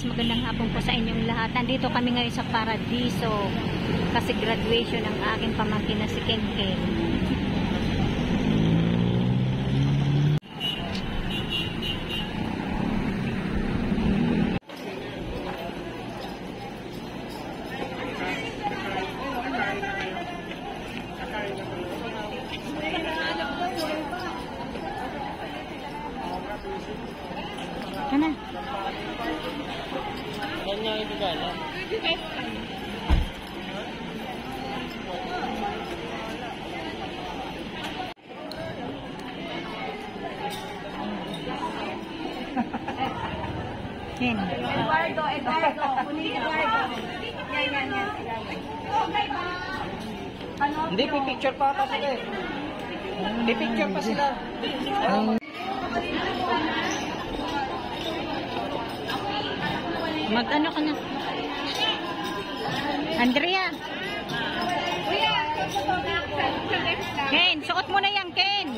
guys, magandang hapon po sa inyong lahat. Nandito kami ngayon sa Paradiso kasi graduation ng aking pamangkin na si Ken Ken. Ano? Ganyan yung regalo. Ken. Eduardo. Kunin Eduardo. Yan. Hindi, pipicture pa ata sila eh. Pipicture pa sila. Mag-ano ka na? Andrea. Ken, suot mo na yan, Ken.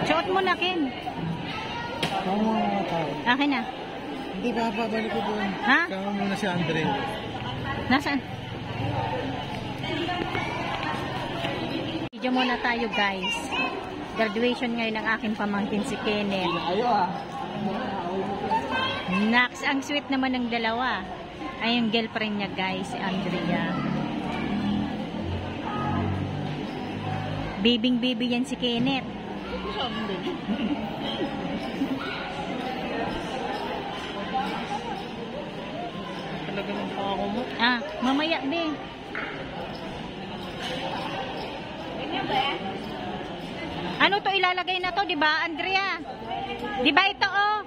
Suot mo na, Ken. Akin na. Hindi ba babalik ko doon? Ha? Kama muna si Andre. Nasaan? Video muna tayo, guys. Graduation ngayon ng aking pamangkin si Kenneth. Ayo ah. Nax, ang sweet naman ng dalawa. Ay, yung girlfriend niya, guys, si Andrea. Bibing-bibi yan si Kenneth. Talaga ng pako mo. Ah, mamaya, be. Ano to ilalagay na to, di ba, Andrea? Di ba ito, oh?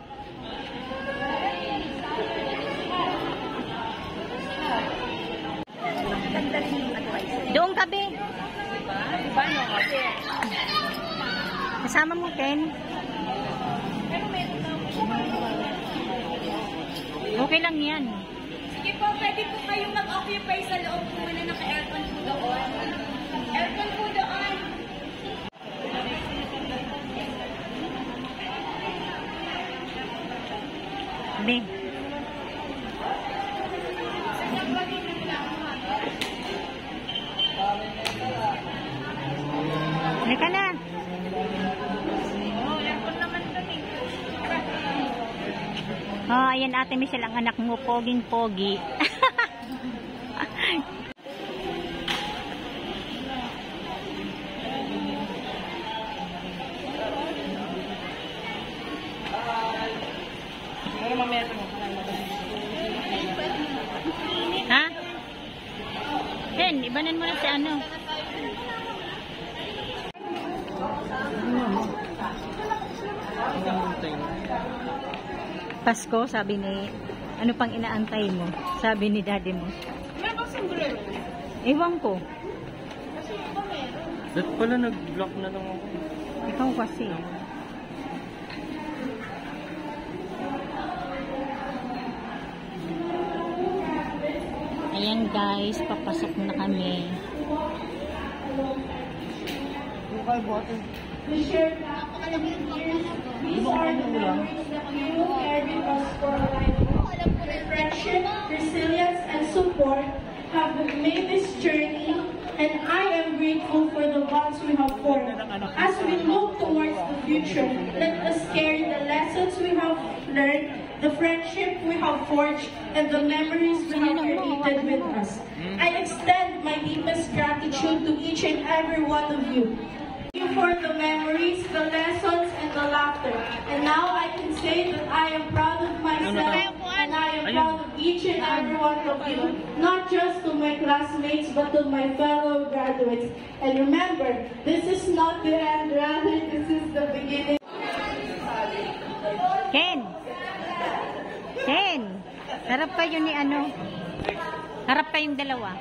Doon ka, be. Kasama mo, Ken. Okay lang yan. Sige po, pwede po kayong mag-occupy sa loob kung ano naka-aircon po doon. Aircon po doon. Be. Halika na. Oh, ayan Ate Michelle, ang anak mo, poging-pogi. Ha? Ken, ibanan mo na si ano. Pasko, sabi ni, ano pang inaantay mo? Sabi ni daddy mo. Meron bang sombrero? Ewan ko. Kasi iba meron. Ba't pala nag-block na lang ako? Ikaw kasi. Ayan guys, papasok na kami. Yung kayo bote. We share these are the memories that you carry us for life. Friendship, resilience, and support have made this journey, and I am grateful for the bonds we have formed. As we look towards the future, let us carry the lessons we have learned, the friendship we have forged, and the memories we have created with us. I extend my deepest gratitude to each and every one of you. Thank you for the memories, the lessons, and the laughter. And now I can say that I am proud of myself, and I am proud of each and every one of you, not just to my classmates, but to my fellow graduates. And remember, this is not the end, rather this is the beginning. Ken! Ken! Harap kayo ni ano? Harap kayong dalawa.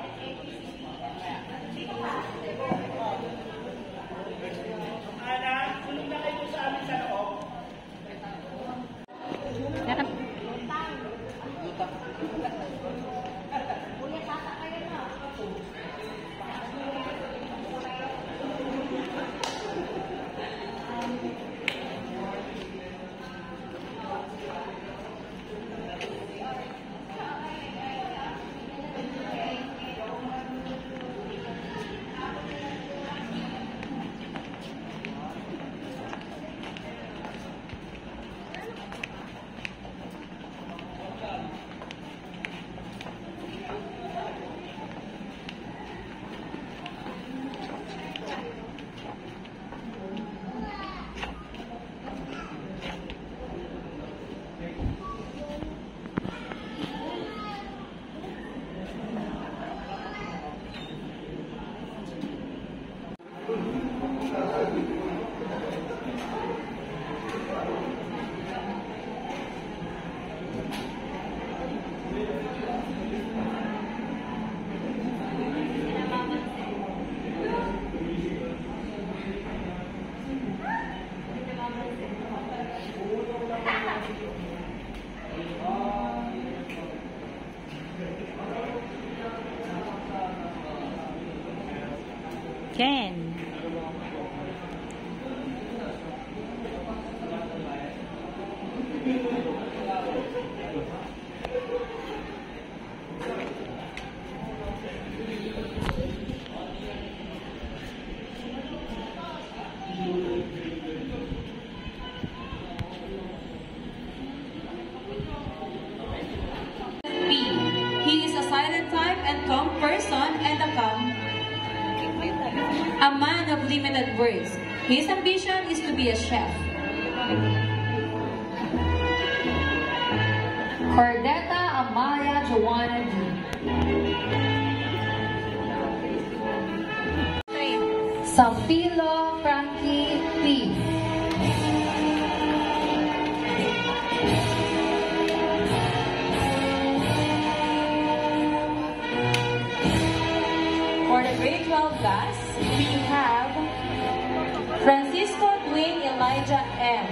Ken. B. He is a silent type and calm person and a man of limited words. His ambition is to be a chef. Cordetta Amaya Joanna D. Sampilo Frankie P. For the grade 12 class, we have Francisco Dwayne Elijah M.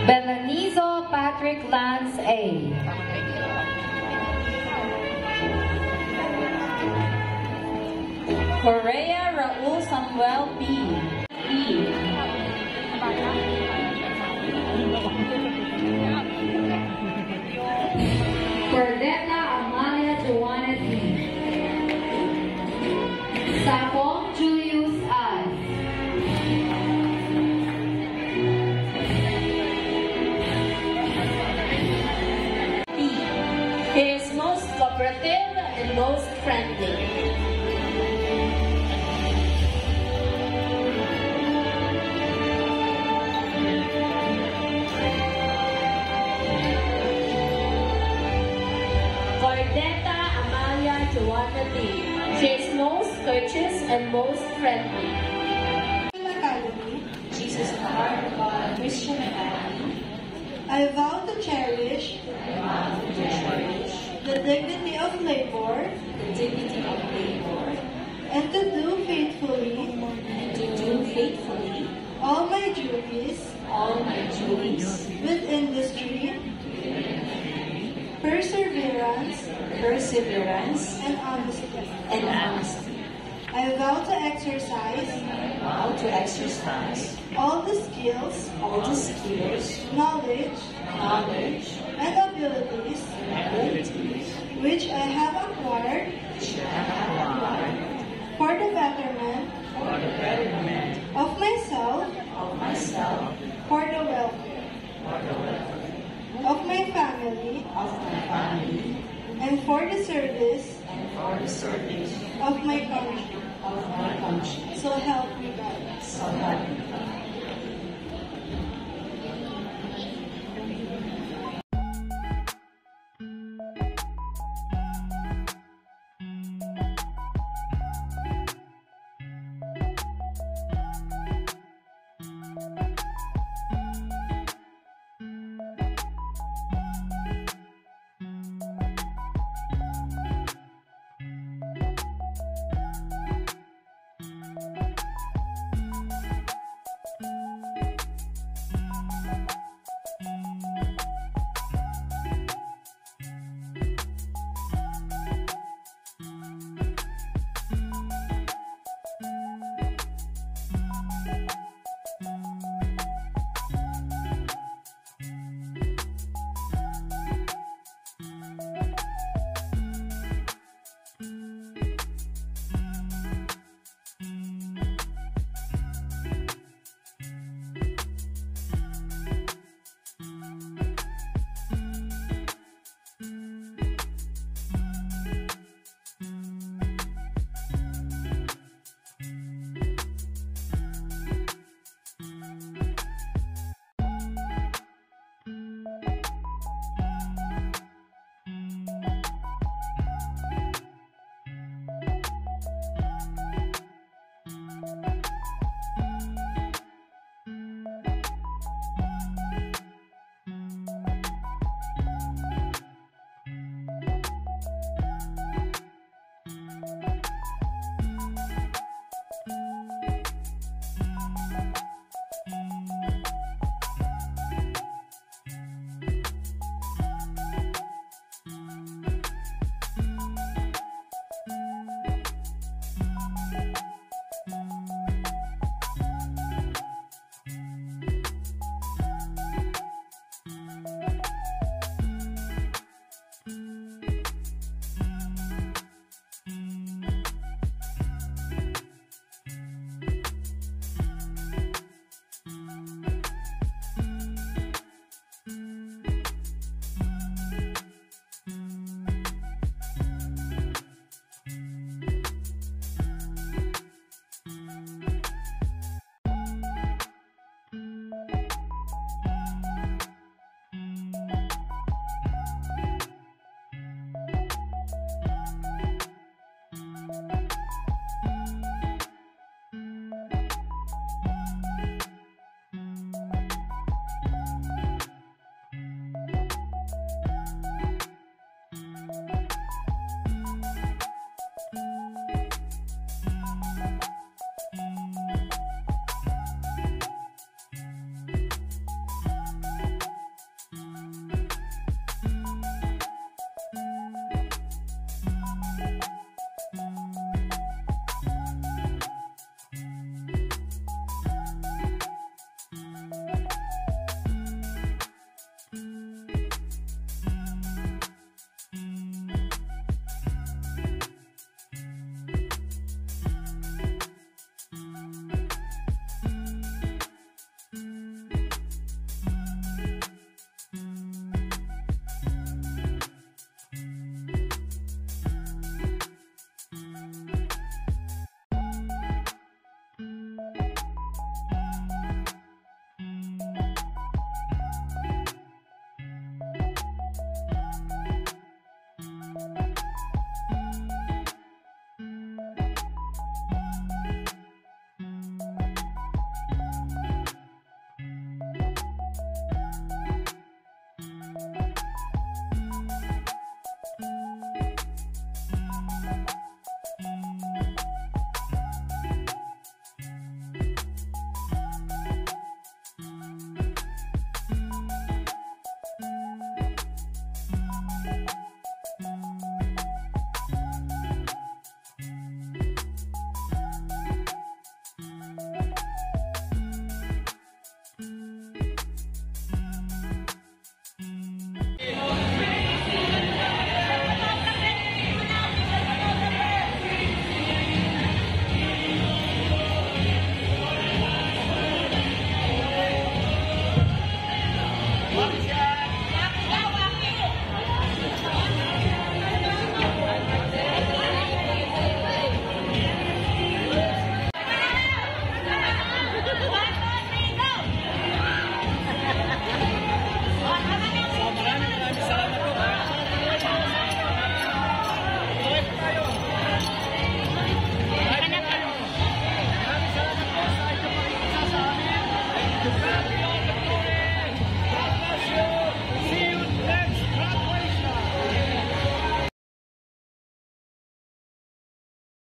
Belanizo Patrick Lance A. Correa Raul Samuel B. Cordetta Amalia Joanna D. Sapong Julius I. He is most cooperative and most friendly. Cordetta Amalia Joanna D. She is most courteous and most friendly. Academy, Jesus, the heart of God, Christian Academy. I vow to cherish the dignity of labor and to do faithfully all my duties with industry, perseverance, and honesty. I vow to exercise all the skills, knowledge, and abilities which I have acquired for the betterment of myself, for the welfare of my family, and for the service of my country. So help me God.